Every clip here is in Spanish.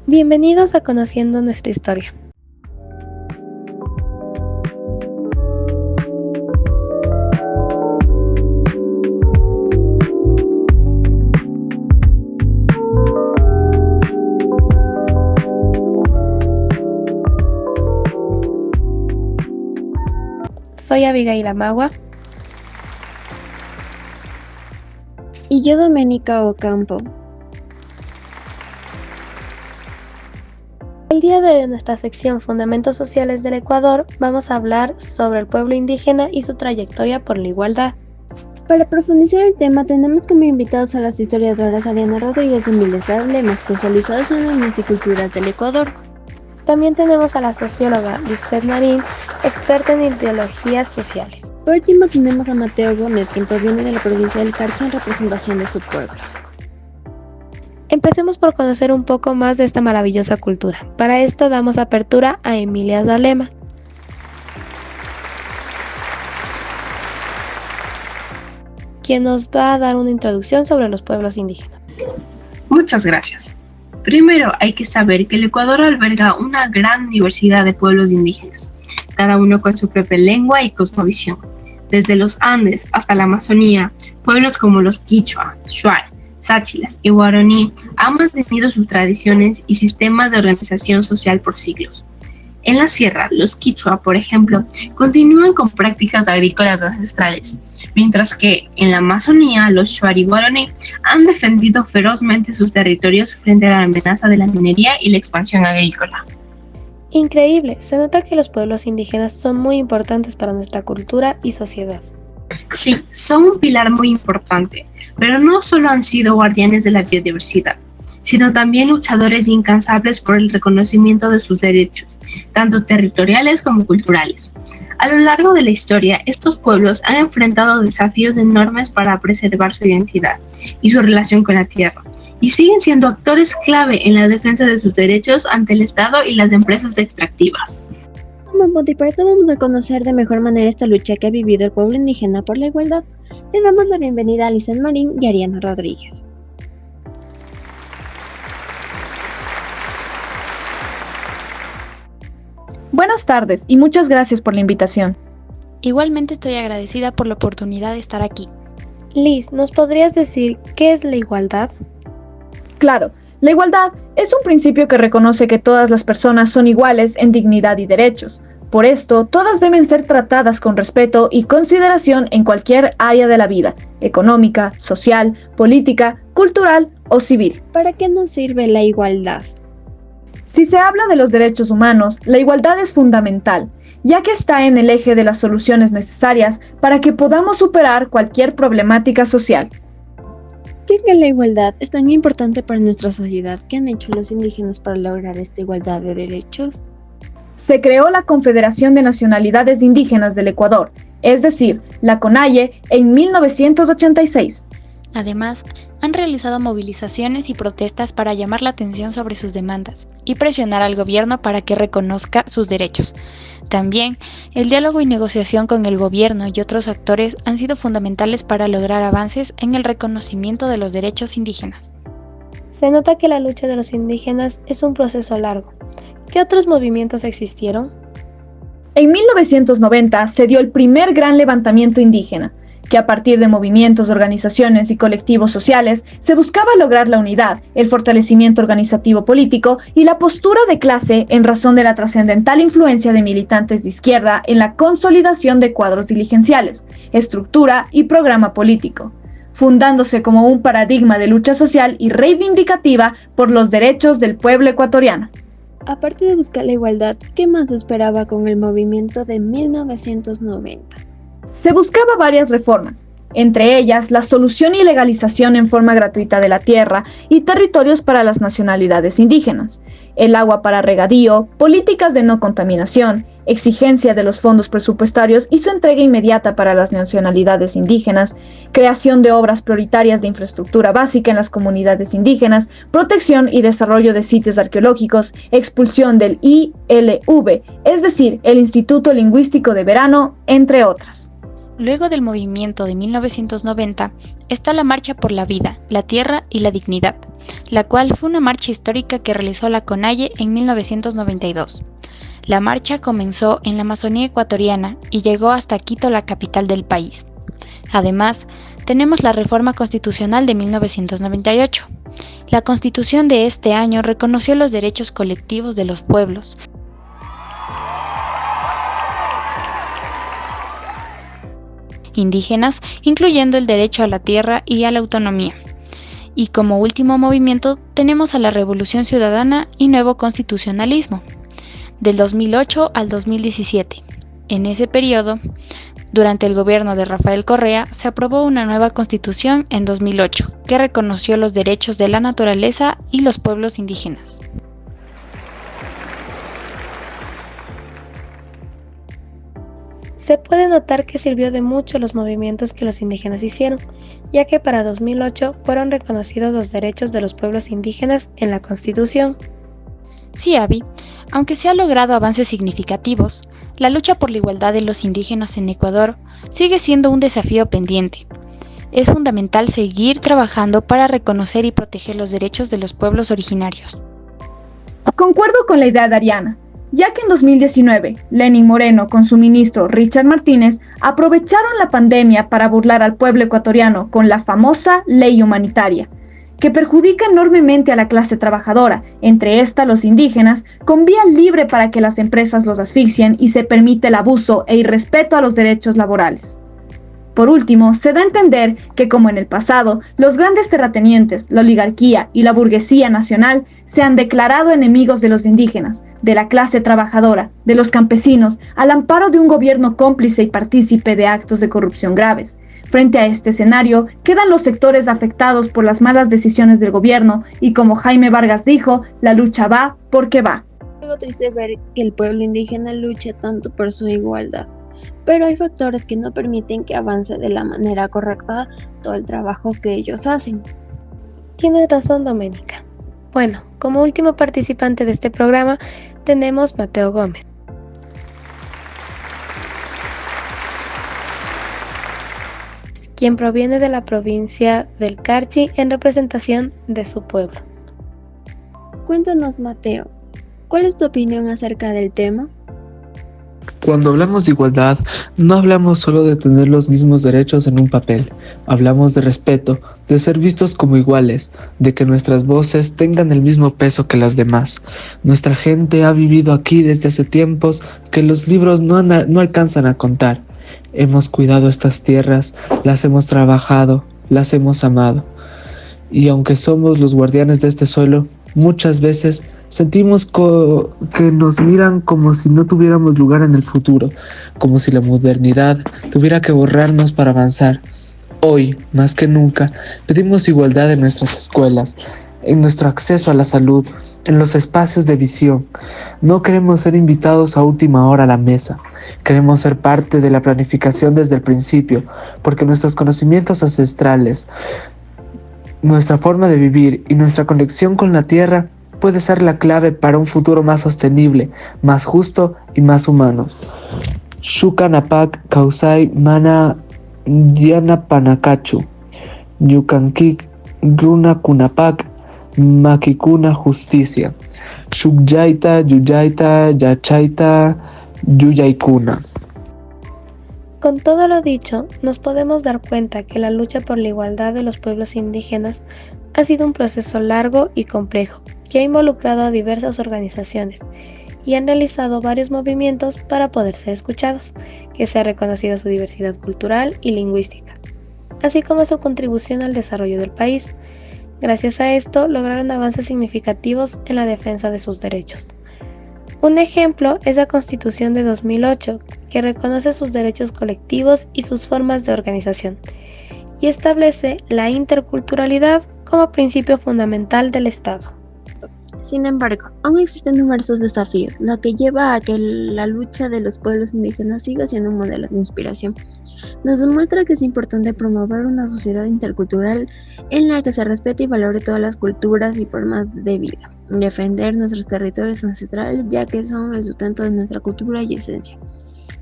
Bienvenidos a Conociendo Nuestra Historia. Soy Abigail Amagua. Y yo, Doménica Ocampo. El día de hoy en nuestra sección Fundamentos Sociales del Ecuador vamos a hablar sobre el pueblo indígena y su trayectoria por la igualdad. Para profundizar el tema tenemos como invitados a las historiadoras Ariana Rodríguez y Emilia Lema, especializadas en las musiculturas del Ecuador. También tenemos a la socióloga Lizeth Marín, experta en ideologías sociales. Por último tenemos a Mateo Gómez, quien proviene de la provincia del Carqui en representación de su pueblo. Empecemos por conocer un poco más de esta maravillosa cultura. Para esto damos apertura a Emilia Lema. Quien nos va a dar una introducción sobre los pueblos indígenas. Muchas gracias. Primero hay que saber que el Ecuador alberga una gran diversidad de pueblos indígenas, cada uno con su propia lengua y cosmovisión. Desde los Andes hasta la Amazonía, pueblos como los Quichua, Shuar, Sáchilas y Guaraní han mantenido sus tradiciones y sistemas de organización social por siglos. En la sierra, los Quichua, por ejemplo, continúan con prácticas agrícolas ancestrales, mientras que en la Amazonía, los Shuar y Guaraní han defendido ferozmente sus territorios frente a la amenaza de la minería y la expansión agrícola. Increíble, se nota que los pueblos indígenas son muy importantes para nuestra cultura y sociedad. Sí, son un pilar muy importante, pero no solo han sido guardianes de la biodiversidad, sino también luchadores incansables por el reconocimiento de sus derechos, tanto territoriales como culturales. A lo largo de la historia, estos pueblos han enfrentado desafíos enormes para preservar su identidad y su relación con la tierra, y siguen siendo actores clave en la defensa de sus derechos ante el Estado y las empresas extractivas. Como punto y para esto vamos a conocer de mejor manera esta lucha que ha vivido el pueblo indígena por la igualdad. Le damos la bienvenida a Lizeth Marín y Ariana Rodríguez. Buenas tardes y muchas gracias por la invitación. Igualmente estoy agradecida por la oportunidad de estar aquí. Liz, ¿nos podrías decir qué es la igualdad? Claro, la igualdad es un principio que reconoce que todas las personas son iguales en dignidad y derechos. Por esto, todas deben ser tratadas con respeto y consideración en cualquier área de la vida, económica, social, política, cultural o civil. ¿Para qué nos sirve la igualdad? Si se habla de los derechos humanos, la igualdad es fundamental, ya que está en el eje de las soluciones necesarias para que podamos superar cualquier problemática social. Ya que la igualdad es tan importante para nuestra sociedad, ¿qué han hecho los indígenas para lograr esta igualdad de derechos? Se creó la Confederación de Nacionalidades Indígenas del Ecuador, es decir, la CONAIE, en 1986. Además, han realizado movilizaciones y protestas para llamar la atención sobre sus demandas y presionar al gobierno para que reconozca sus derechos. También, el diálogo y negociación con el gobierno y otros actores han sido fundamentales para lograr avances en el reconocimiento de los derechos indígenas. Se nota que la lucha de los indígenas es un proceso largo. ¿Qué otros movimientos existieron? En 1990 se dio el primer gran levantamiento indígena, que a partir de movimientos, organizaciones y colectivos sociales se buscaba lograr la unidad, el fortalecimiento organizativo político y la postura de clase en razón de la trascendental influencia de militantes de izquierda en la consolidación de cuadros dirigenciales, estructura y programa político, fundándose como un paradigma de lucha social y reivindicativa por los derechos del pueblo ecuatoriano. Aparte de buscar la igualdad, ¿qué más se esperaba con el movimiento de 1990? Se buscaba varias reformas, entre ellas la solución y legalización en forma gratuita de la tierra y territorios para las nacionalidades indígenas, el agua para regadío, políticas de no contaminación, exigencia de los fondos presupuestarios y su entrega inmediata para las nacionalidades indígenas, creación de obras prioritarias de infraestructura básica en las comunidades indígenas, protección y desarrollo de sitios arqueológicos, expulsión del ILV, es decir, el Instituto Lingüístico de Verano, entre otras. Luego del movimiento de 1990 está la Marcha por la Vida, la Tierra y la Dignidad, la cual fue una marcha histórica que realizó la CONAIE en 1992. La marcha comenzó en la Amazonía ecuatoriana y llegó hasta Quito, la capital del país. Además, tenemos la Reforma Constitucional de 1998. La Constitución de este año reconoció los derechos colectivos de los pueblos, indígenas, incluyendo el derecho a la tierra y a la autonomía. Y como último movimiento tenemos a la Revolución Ciudadana y Nuevo Constitucionalismo, del 2008 al 2017. En ese periodo, durante el gobierno de Rafael Correa, se aprobó una nueva constitución en 2008, que reconoció los derechos de la naturaleza y los pueblos indígenas. Se puede notar que sirvió de mucho los movimientos que los indígenas hicieron, ya que para 2008 fueron reconocidos los derechos de los pueblos indígenas en la Constitución. Sí, Abby, aunque se han logrado avances significativos, la lucha por la igualdad de los indígenas en Ecuador sigue siendo un desafío pendiente. Es fundamental seguir trabajando para reconocer y proteger los derechos de los pueblos originarios. Concuerdo con la idea de Ariana, ya que en 2019, Lenín Moreno con su ministro Richard Martínez aprovecharon la pandemia para burlar al pueblo ecuatoriano con la famosa ley humanitaria, que perjudica enormemente a la clase trabajadora, entre esta los indígenas, con vía libre para que las empresas los asfixien y se permite el abuso e irrespeto a los derechos laborales. Por último, se da a entender que, como en el pasado, los grandes terratenientes, la oligarquía y la burguesía nacional se han declarado enemigos de los indígenas, de la clase trabajadora, de los campesinos, al amparo de un gobierno cómplice y partícipe de actos de corrupción graves. Frente a este escenario, quedan los sectores afectados por las malas decisiones del gobierno y, como Jaime Vargas dijo, la lucha va porque va. Es algo triste ver que el pueblo indígena lucha tanto por su igualdad, pero hay factores que no permiten que avance de la manera correcta todo el trabajo que ellos hacen. Tienes razón, Doménica. Bueno, como último participante de este programa tenemos Mateo Gómez, quien proviene de la provincia del Carchi en representación de su pueblo. Cuéntanos, Mateo, ¿cuál es tu opinión acerca del tema? Cuando hablamos de igualdad, no hablamos solo de tener los mismos derechos en un papel. Hablamos de respeto, de ser vistos como iguales, de que nuestras voces tengan el mismo peso que las demás. Nuestra gente ha vivido aquí desde hace tiempos que los libros no alcanzan a contar. Hemos cuidado estas tierras, las hemos trabajado, las hemos amado. Y aunque somos los guardianes de este suelo, muchas veces sentimos que nos miran como si no tuviéramos lugar en el futuro, como si la modernidad tuviera que borrarnos para avanzar. Hoy, más que nunca, pedimos igualdad en nuestras escuelas, en nuestro acceso a la salud, en los espacios de visión. No queremos ser invitados a última hora a la mesa. Queremos ser parte de la planificación desde el principio, porque nuestros conocimientos ancestrales, nuestra forma de vivir y nuestra conexión con la tierra puede ser la clave para un futuro más sostenible, más justo y más humano. Shukanapak Kausai Mana Diana Panakachu Ñukankik Runa Kunapak Makikuna Justicia Shukyaita Yuyaita Yachaita Yuyaikuna. Con todo lo dicho, nos podemos dar cuenta que la lucha por la igualdad de los pueblos indígenas ha sido un proceso largo y complejo, que ha involucrado a diversas organizaciones y han realizado varios movimientos para poder ser escuchados, que se ha reconocido su diversidad cultural y lingüística, así como su contribución al desarrollo del país. Gracias a esto, lograron avances significativos en la defensa de sus derechos. Un ejemplo es la Constitución de 2008, que reconoce sus derechos colectivos y sus formas de organización, y establece la interculturalidad como principio fundamental del Estado. Sin embargo, aún existen numerosos desafíos, lo que lleva a que la lucha de los pueblos indígenas siga siendo un modelo de inspiración. Nos demuestra que es importante promover una sociedad intercultural en la que se respete y valore todas las culturas y formas de vida. Defender nuestros territorios ancestrales, ya que son el sustento de nuestra cultura y esencia.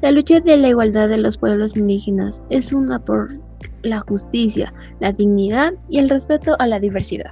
La lucha de la igualdad de los pueblos indígenas es una por la justicia, la dignidad y el respeto a la diversidad.